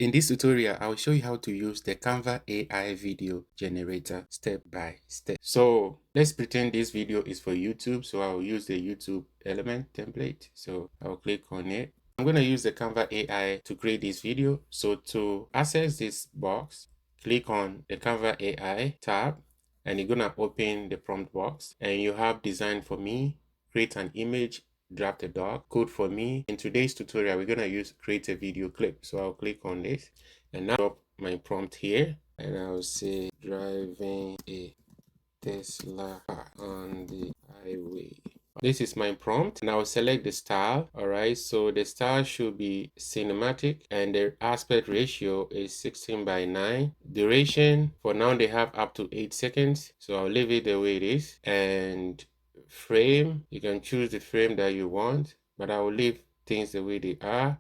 In this tutorial, I'll show you how to use the Canva AI Video Generator step by step. So let's pretend this video is for YouTube. So I'll use the YouTube element template. So I'll click on it. I'm going to use the Canva AI to create this video. So to access this box, click on the Canva AI tab and you're going to open the prompt box and you have design for me, create an image, draft a doc, code for me. In today's tutorial, we're going to use create a video clip. So I'll click on this and now drop my prompt here and I'll say driving a Tesla car on the highway. This is my prompt and I'll select the style. All right, so the style should be cinematic and the aspect ratio is 16:9. Duration, for now they have up to 8 seconds, so I'll leave it the way it is. And frame, you can choose the frame that you want, but I will leave things the way they are.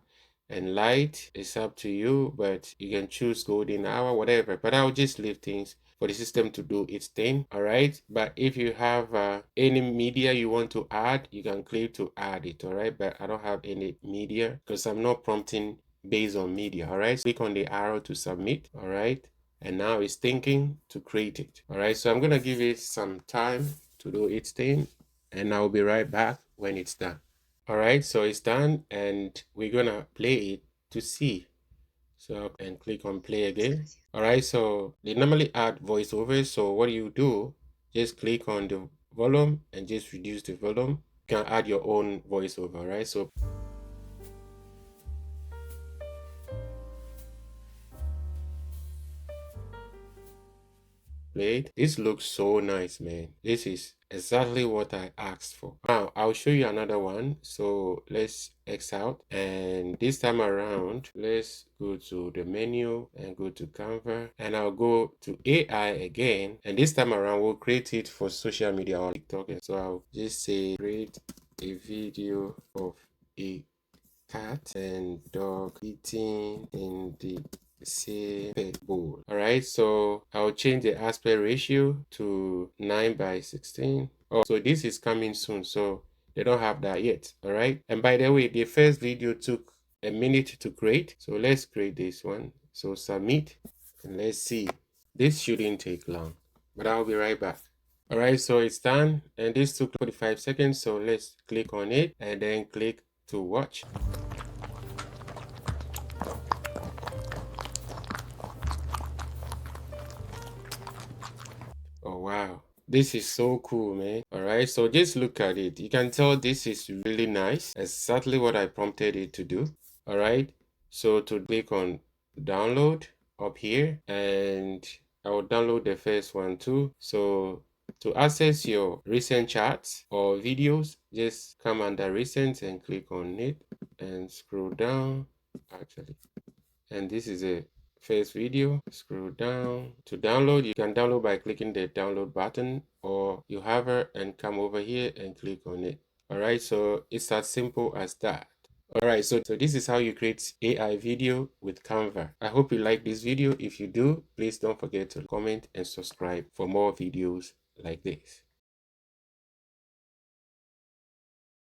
And light, it's up to you, but you can choose golden hour, whatever, but I'll just leave things for the system to do its thing. All right, but if you have any media you want to add, you can click to add it. All right, but I don't have any media because I'm not prompting based on media. All right, click on the arrow to submit. All right, and now it's thinking to create it. All right, so I'm gonna give it some time to do its thing and I'll be right back when it's done. All right, so it's done and we're gonna play it to see. So and click on play again. All right, so they normally add voiceovers. So what you do, just click on the volume and just reduce the volume. You can add your own voiceover. All right, so played. This looks so nice, man. This is exactly what I asked for. Now I'll show you another one. So let's X out, and this time around let's go to the menu and go to Canva, and I'll go to AI again, and this time around we'll create it for social media or TikTok. So I'll just say create a video of a cat and dog eating in the same bowl. All right, so I'll change the aspect ratio to 9:16. Oh, so this is coming soon, so they don't have that yet. All right, and by the way, the first video took a minute to create, so let's create this one. So submit and let's see. This shouldn't take long, but I'll be right back. All right, so it's done and this took 45 seconds, so let's click on it and then click to watch. Oh wow, this is so cool, man. All right, so just look at it. You can tell this is really nice, exactly what I prompted it to do. All right, so to click on download up here, and I will download the first one too. So to access your recent chats or videos, just come under recent and click on it and scroll down actually, and this is a first video. Scroll down. To download, you can download by clicking the download button, or you hover and come over here and click on it. All right, so it's as simple as that. All right, so this is how you create AI video with Canva. I hope you like this video. If you do, please don't forget to comment and subscribe for more videos like this.